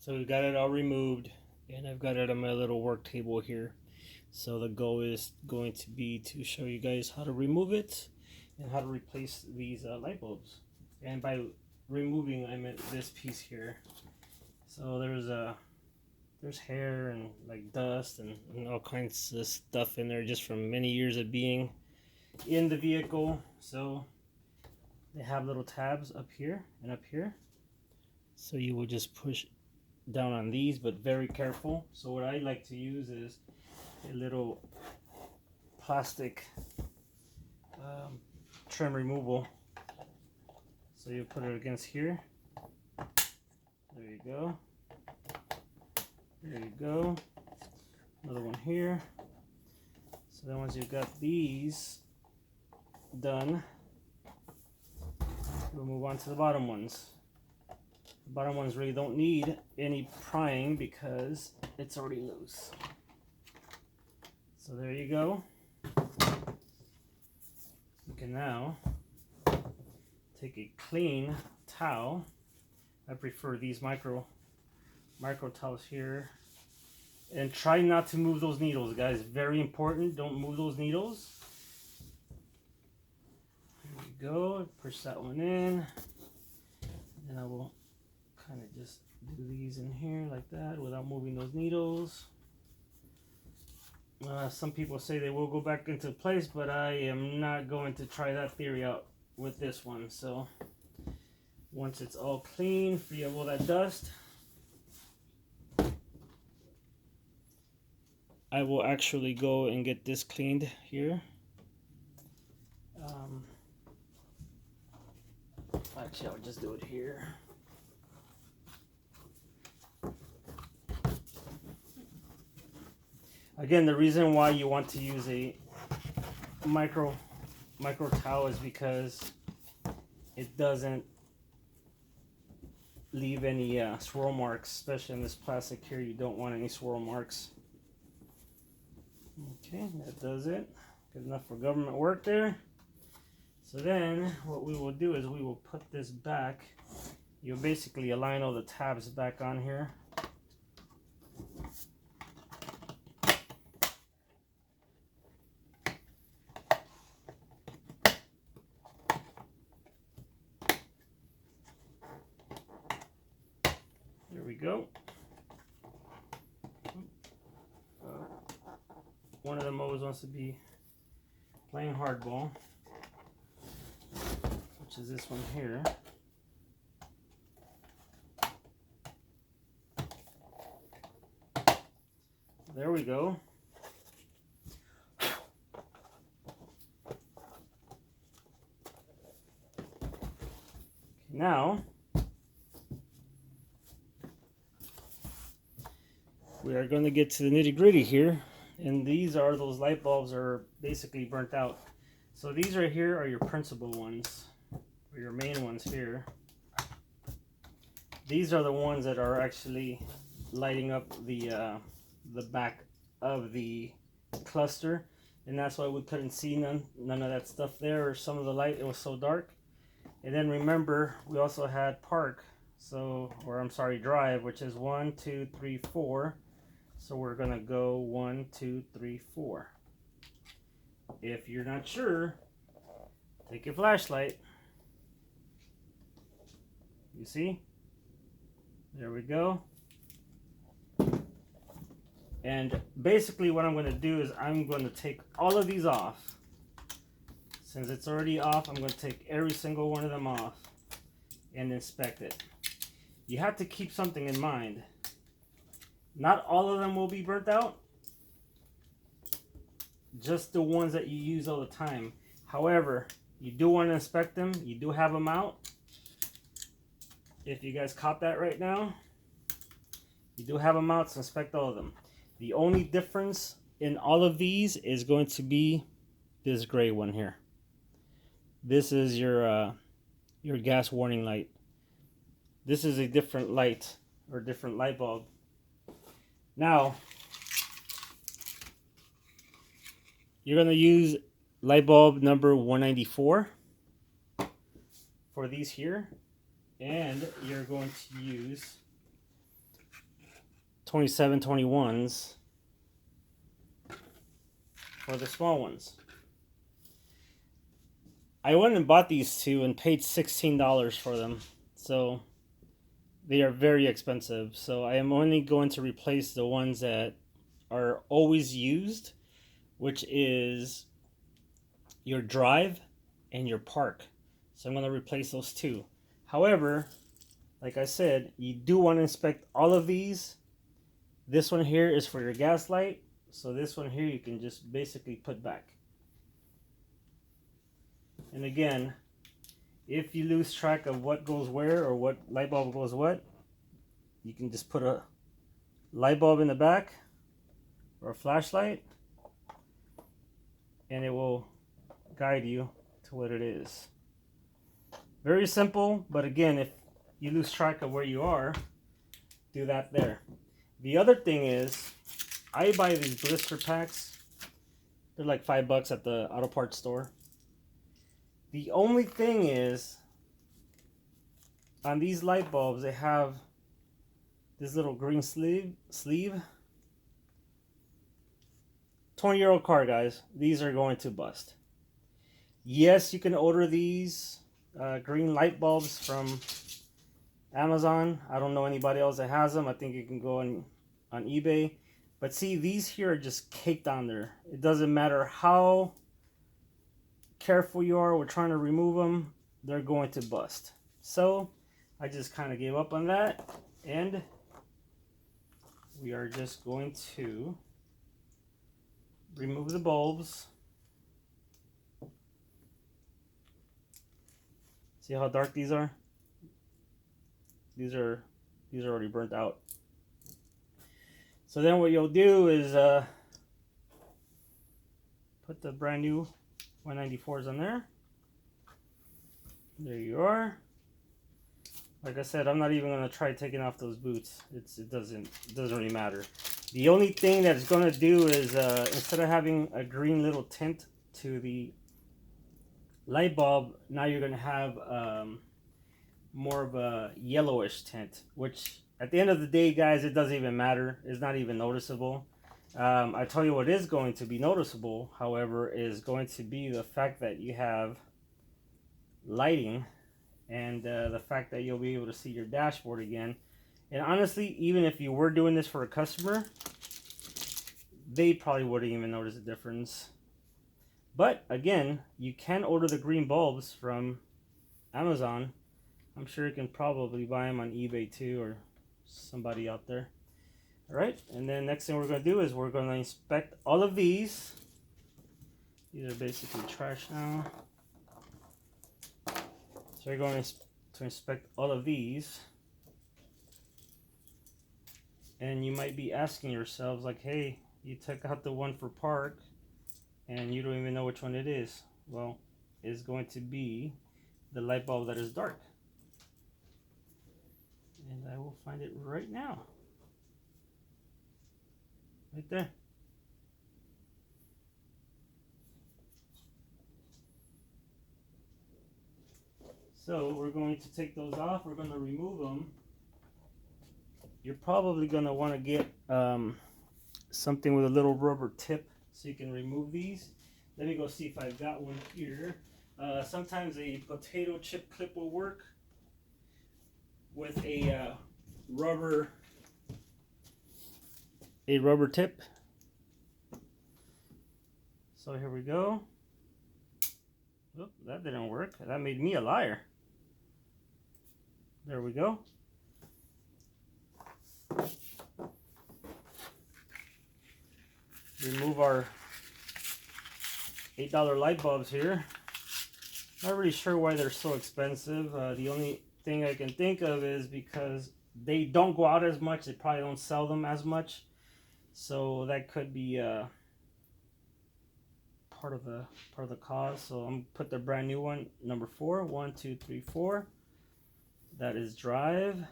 So we got it all removed, and I've got it on my little work table here. So the goal is going to be to show you guys how to remove it and how to replace these light bulbs. And by removing, I meant this piece here. So there's hair and like dust and all kinds of stuff in there just from many years of being in the vehicle. So they have little tabs up here and up here. So you will just push down on these, but very careful. So what I like to use is a little plastic trim removal. So you put it against here. There you go. There you go. Another one here. So then once you've got these done, we'll move on to the bottom ones. The bottom ones really don't need any prying because it's already loose. So there you go. You can now take a clean towel. I prefer these micro towels here. And try not to move those needles, guys. Very important. Don't move those needles. There you go. Push that one in. And I will kind of just do these in here like that without moving those needles. Some people say they will go back into place, but I am not going to try that theory out with this one. So once it's all clean, free of all that dust, I will actually go and get this cleaned here. Actually, I'll just do it here. Again, the reason why you want to use a micro towel is because it doesn't leave any swirl marks, especially in this plastic here. You don't want any swirl marks. Okay, that does it. Good enough for government work there. So then what we will do is we will put this back. You'll basically align all the tabs back on here. There we go. One of them always wants to be playing hardball, which is this one here. There we go. Now we are going to get to the nitty-gritty here, and these are those light bulbs are basically burnt out. So these right here are your principal ones, or your main ones here. These are the ones that are actually lighting up the back of the cluster, and that's why we couldn't see none of that stuff there, or some of the light, it was so dark. And then remember, we also had park, so, or I'm sorry, drive, which is 1, 2, 3, 4. So we're gonna go 1, 2, 3, 4. If you're not sure, take your flashlight. You see? There we go. And basically what I'm gonna do is I'm gonna take all of these off. Since it's already off, I'm gonna take every single one of them off and inspect it. You have to keep something in mind. Not all of them will be burnt out, just the ones that you use all the time. However, you do want to inspect them. You do have them out. If you guys caught that right now, you do have them out, so inspect all of them. The only difference in all of these is going to be this gray one here. This is your gas warning light. This is a different light, or different light bulb. Now, you're going to use light bulb number 194 for these here, and you're going to use 27, 21s for the small ones. I went and bought these two and paid $16 for them. So they are very expensive. So I am only going to replace the ones that are always used, which is your drive and your park. So I'm going to replace those two. However, like I said, you do want to inspect all of these. This one here is for your gas light. So this one here you can just basically put back. And again, if you lose track of what goes where or what light bulb goes what, you can just put a light bulb in the back or a flashlight and it will guide you to what it is. Very simple, but again, if you lose track of where you are, do that there. The other thing is, I buy these blister packs. They're like $5 at the auto parts store. The only thing is, on these light bulbs, they have this little green sleeve. 20-year-old car, guys. These are going to bust. Yes, you can order these green light bulbs from Amazon. I don't know anybody else that has them. I think you can go on eBay. But see, these here are just caked on there. It doesn't matter how careful you are with trying to remove them, they're going to bust. So I just kind of gave up on that, and we are just going to remove the bulbs. See how dark these are? These are already burnt out. So then what you'll do is put the brand new 194s on there. There you are. Like I said, I'm not even going to try taking off those boots. It doesn't really matter. The only thing that's going to do is instead of having a green little tint to the light bulb, now you're going to have more of a yellowish tint, which at the end of the day, guys, it doesn't even matter. It's not even noticeable. I tell you what is going to be noticeable, however, is going to be the fact that you have lighting and the fact that you'll be able to see your dashboard again. And honestly, even if you were doing this for a customer, they probably wouldn't even notice the difference. But again, you can order the green bulbs from Amazon. I'm sure you can probably buy them on eBay too, or somebody out there. Alright, and then next thing we're going to do is we're going to inspect all of these. These are basically trash now. So we're going to inspect all of these. And you might be asking yourselves like, hey, you took out the one for park and you don't even know which one it is. Well, it's going to be the light bulb that is dark. And I will find it right now. Right there. So we're going to take those off. We're going to remove them. You're probably going to want to get something with a little rubber tip so you can remove these. Let me go see if I've got one here. Sometimes a potato chip clip will work with a rubber tip. So here we go. Oop, that didn't work. That made me a liar. There we go. Remove our $8 light bulbs here. Not really sure why they're so expensive. The only thing I can think of is because they don't go out as much. They probably don't sell them as much. So that could be part of the cause. So I'm gonna put the brand new one, number 4. 1, 2, 3, 4. That is drive.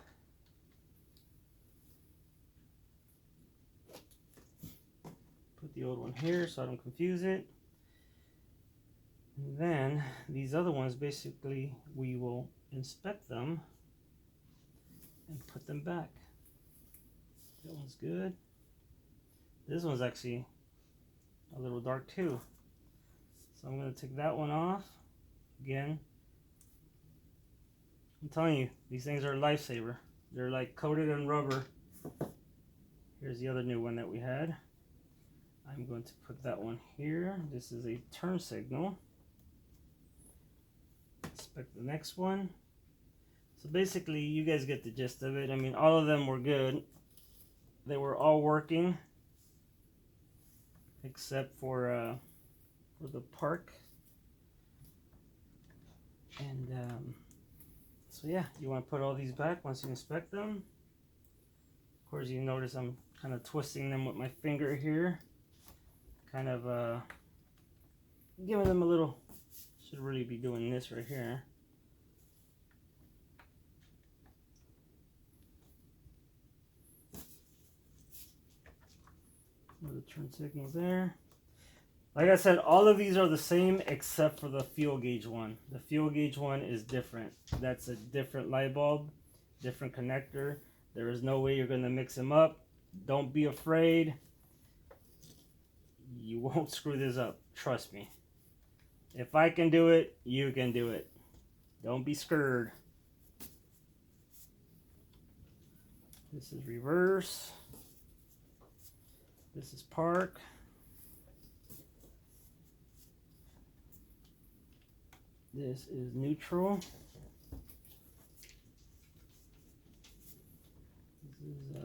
Put the old one here so I don't confuse it. And then these other ones, basically, we will inspect them and put them back. That one's is good. This one's actually a little dark too. So I'm going to take that one off. Again, I'm telling you, these things are a lifesaver. They're like coated in rubber. Here's the other new one that we had. I'm going to put that one here. This is a turn signal. Inspect the next one. So basically, you guys get the gist of it. I mean, all of them were good. They were all working, except for the park. And so yeah, you want to put all these back once you inspect them. Of course, you notice I'm kind of twisting them with my finger here, kind of giving them a little. Should really be doing this right here. The turn signals there. Like I said, all of these are the same except for the fuel gauge one. The fuel gauge one is different. That's a different light bulb, different connector. There is no way you're going to mix them up. Don't be afraid. You won't screw this up. Trust me. If I can do it, you can do it. Don't be scared. This is reverse. This is park. This is neutral. This is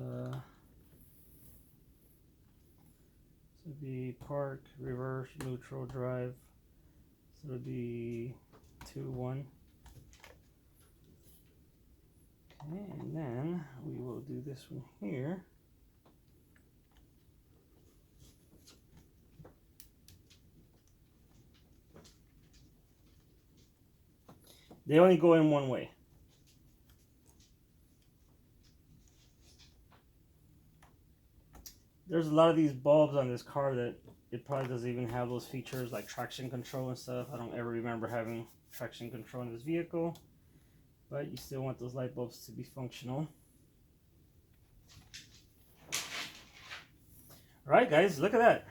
this would be park, reverse, neutral, drive. So it would be 2, 1. Okay, and then we will do this one here. They only go in one way. There's a lot of these bulbs on this car that it probably doesn't even have those features like traction control and stuff. I don't ever remember having traction control in this vehicle, but you still want those light bulbs to be functional. All right, guys, look at that.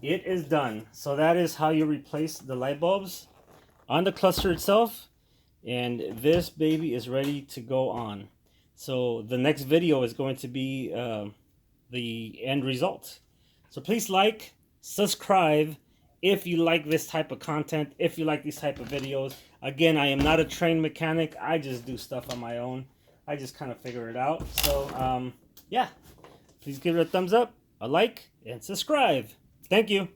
It is done. So that is how you replace the light bulbs on the cluster itself. And this baby is ready to go on. So the next video is going to be the end result. So please like, subscribe if you like this type of content, if you like these type of videos. Again, I am not a trained mechanic. I just do stuff on my own. I just kind of figure it out. So yeah, please give it a thumbs up, a like, and subscribe. Thank you.